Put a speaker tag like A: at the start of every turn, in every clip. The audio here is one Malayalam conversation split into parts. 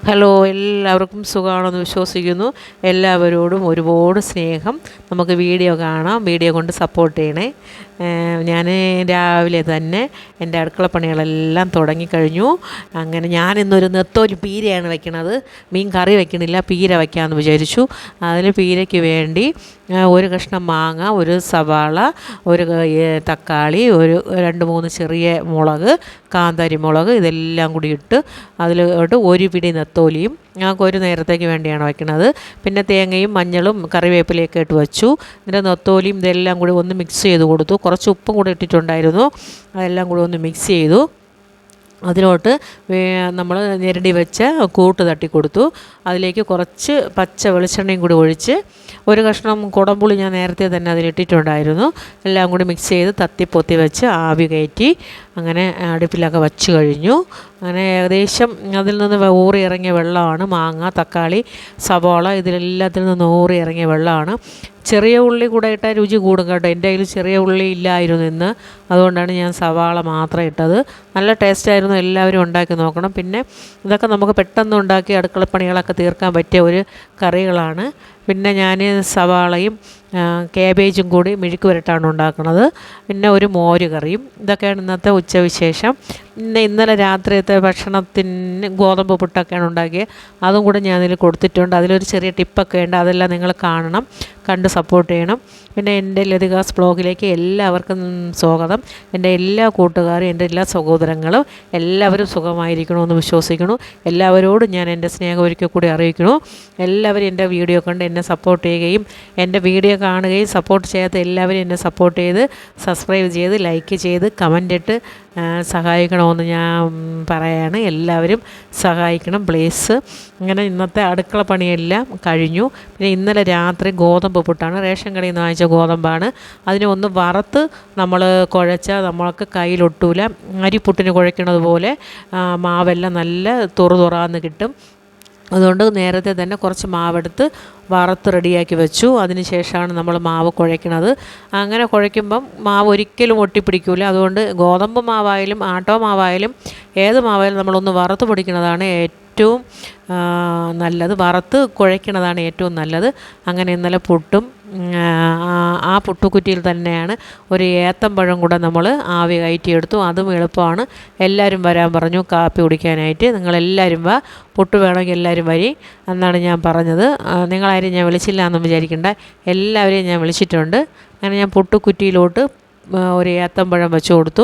A: ഹലോ, എല്ലാവർക്കും സുഖമാണെന്ന് വിശ്വസിക്കുന്നു. എല്ലാവരോടും ഒരുപാട് സ്നേഹം. നമുക്ക് വീഡിയോ കാണാം, വീഡിയോ കൊണ്ട് സപ്പോർട്ട് ചെയ്യണേ. ഞാൻ രാവിലെ തന്നെ എൻ്റെ അടുക്കളപ്പണികളെല്ലാം തുടങ്ങിക്കഴിഞ്ഞു. അങ്ങനെ ഞാനിന്നൊരു നെത്തോലി പീരയാണ് വയ്ക്കണത്. മീൻ കറി വയ്ക്കണില്ല, പീര വയ്ക്കാമെന്ന് വിചാരിച്ചു. അതിന് പീരയ്ക്ക് വേണ്ടി ഒരു കഷ്ണം മാങ്ങ, ഒരു സവാള, ഒരു തക്കാളി, ഒരു 2-3 ചെറിയ മുളക്, കാന്താരി മുളക്, ഇതെല്ലാം കൂടി ഇട്ട് അതിലോട്ട് ഒരു പിടി നെത്തോലിയും ഞങ്ങൾക്ക് ഒരു നേരത്തേക്ക് വേണ്ടിയാണ് വയ്ക്കുന്നത്. പിന്നെ തേങ്ങയും മഞ്ഞളും കറിവേപ്പിലയൊക്കെ ഇട്ട് വച്ചു. എന്നിട്ട് നെത്തോലിയും ഇതെല്ലാം കൂടി ഒന്ന് മിക്സ് ചെയ്ത് കൊടുത്തു. കുറച്ച് ഉപ്പും കൂടി ഇട്ടിട്ടുണ്ടായിരുന്നു. അതെല്ലാം കൂടി ഒന്ന് മിക്സ് ചെയ്തു. അതിലോട്ട് നമ്മൾ ഞെരടി വെച്ച കൂട്ട് തട്ടി കൊടുത്തു. അതിലേക്ക് കുറച്ച് പച്ച വെളിച്ചെണ്ണയും കൂടി ഒഴിച്ച് ഒരു കഷ്ണം കുടംപുളി ഞാൻ നേരത്തെ തന്നെ അതിലിട്ടിട്ടുണ്ടായിരുന്നു. എല്ലാം കൂടി മിക്സ് ചെയ്ത് തത്തിപ്പൊത്തി വെച്ച് ആവി കയറ്റി അങ്ങനെ അടുപ്പിലൊക്കെ വച്ച് കഴിഞ്ഞു. അങ്ങനെ ഏകദേശം അതിൽ നിന്ന് ഊറി ഇറങ്ങിയ വെള്ളമാണ്. മാങ്ങ, തക്കാളി, സവാള ഇതിലെല്ലാത്തിൽ നിന്ന് ഊറി ഇറങ്ങിയ വെള്ളമാണ്. ചെറിയ ഉള്ളി കൂടെ ഇട്ടാൽ രുചി കൂടും കേട്ടോ. എൻ്റെ കയ്യിൽ ചെറിയ ഉള്ളി ഇല്ലായിരുന്നു ഇന്ന്, അതുകൊണ്ടാണ് ഞാൻ സവാള മാത്രം ഇട്ടത്. നല്ല ടേസ്റ്റായിരുന്നു. എല്ലാവരും ഉണ്ടാക്കി നോക്കണം. പിന്നെ ഇതൊക്കെ നമുക്ക് പെട്ടെന്ന് ഉണ്ടാക്കി അടുക്കളപ്പണികളൊക്കെ തീർക്കാൻ പറ്റിയ ഒരു കറികളാണ്. പിന്നെ ഞാൻ സവാളയും കാബേജും കൂടി മെഴുക്ക് പുരട്ടാണ് ഉണ്ടാക്കുന്നത്. പിന്നെ ഒരു മോര് കറിയും. ഇതൊക്കെയാണ് ഇന്നത്തെ ഉച്ചവിശേഷം. പിന്നെ ഇന്നലെ രാത്രിയത്തെ ഭക്ഷണത്തിന് ഗോതമ്പ് പുട്ടൊക്കെയാണ് ഉണ്ടാക്കിയത്. അതും കൂടെ ഞാനതിൽ കൊടുത്തിട്ടുണ്ട്. അതിലൊരു ചെറിയ ടിപ്പൊക്കെ ഉണ്ട്. അതെല്ലാം നിങ്ങൾ കാണണം, കണ്ട് സപ്പോർട്ട് ചെയ്യണം. പിന്നെ എൻ്റെ ലതികാസ് ബ്ലോഗിലേക്ക് എല്ലാവർക്കും സ്വാഗതം. എൻ്റെ എല്ലാ കൂട്ടുകാരും, എൻ്റെ എല്ലാ സഹോദരങ്ങളും എല്ലാവരും സുഖമായിരിക്കണമെന്ന് വിശ്വസിക്കുന്നു. എല്ലാവരോടും ഞാൻ എൻ്റെ സ്നേഹം ഒരിക്കൽ കൂടി അറിയിക്കുന്നു. എല്ലാവരും എൻ്റെ വീഡിയോ കണ്ട് എന്നെ സപ്പോർട്ട് ചെയ്യുകയും എൻ്റെ വീഡിയോ കാണുകയും സപ്പോർട്ട് ചെയ്യാത്ത എല്ലാവരും എന്നെ സപ്പോർട്ട് ചെയ്ത് സബ്സ്ക്രൈബ് ചെയ്ത് ലൈക്ക് ചെയ്ത് കമൻ്റ് ഇട്ട് സഹായിക്കണമെന്ന് ഞാൻ പറയാണ്. എല്ലാവരും സഹായിക്കണം പ്ലീസ്. അങ്ങനെ ഇന്നത്തെ അടുക്കള പണിയെല്ലാം കഴിഞ്ഞു. പിന്നെ ഇന്നലെ രാത്രി ഗോതമ്പ് പുട്ടാണ്, റേഷൻ കടയിൽ നിന്ന് വാങ്ങിച്ച ഗോതമ്പാണ്. അതിനെ ഒന്ന് വറുത്ത് നമ്മൾ കുഴച്ചാൽ നമ്മൾക്ക് കയ്യിലൊട്ടൂല. അരിപ്പുട്ടിന് കുഴയ്ക്കണത് പോലെ മാവെല്ലാം നല്ല തുറാന്ന് കിട്ടും. അതുകൊണ്ട് നേരത്തെ തന്നെ കുറച്ച് മാവെടുത്ത് വറുത്ത് റെഡിയാക്കി വെച്ചു. അതിന് ശേഷമാണ് നമ്മൾ മാവ് കുഴയ്ക്കുന്നത്. അങ്ങനെ കുഴയ്ക്കുമ്പം മാവ് ഒരിക്കലും ഒട്ടിപ്പിടിക്കില്ല. അതുകൊണ്ട് ഗോതമ്പ് മാവായാലും ആട്ടോ മാവായാലും ഏത് മാവായാലും നമ്മളൊന്ന് വറുത്ത് പൊടിക്കുന്നതാണ് ഏറ്റവും നല്ലത്. വറുത്ത് കുഴയ്ക്കുന്നതാണ് ഏറ്റവും നല്ലത്. അങ്ങനെ ഇന്നലെ പുട്ടും ആ പുട്ടുകുറ്റിയിൽ തന്നെയാണ് ഒരു ഏത്തമ്പഴം കൂടെ നമ്മൾ ആവി കയറ്റിയെടുത്തു. അതും എളുപ്പമാണ്. എല്ലാവരും വരാൻ പറഞ്ഞു കാപ്പി കുടിക്കാനായിട്ട്. നിങ്ങളെല്ലാവരും വാ, പുട്ട് വേണമെങ്കിൽ എല്ലാവരും വരി എന്നാണ് ഞാൻ പറഞ്ഞത്. നിങ്ങളാരും ഞാൻ വിളിച്ചില്ല എന്നും വിചാരിക്കേണ്ട, എല്ലാവരെയും ഞാൻ വിളിച്ചിട്ടുണ്ട്. അങ്ങനെ ഞാൻ പുട്ടുകുറ്റിയിലോട്ട് ഒരു ഏത്തമ്പഴം വെച്ച് കൊടുത്തു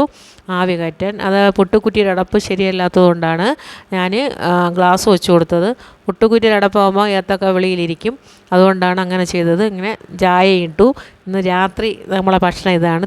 A: ആവി കയറ്റാൻ. അത് പുട്ടുകുറ്റിയുടെ അടപ്പ് ശരിയല്ലാത്തത് കൊണ്ടാണ് ഞാൻ ഗ്ലാസ് വെച്ച് കൊടുത്തത്. പുട്ടുകുറ്റിയുടെ അടപ്പാകുമ്പോൾ ഏത്തക്ക വെളിയിലിരിക്കും, അതുകൊണ്ടാണ് അങ്ങനെ ചെയ്തത്. ഇങ്ങനെ ചായ ഇട്ടു. ഇന്ന് രാത്രി നമ്മളെ ഭക്ഷണം ഇതാണ്.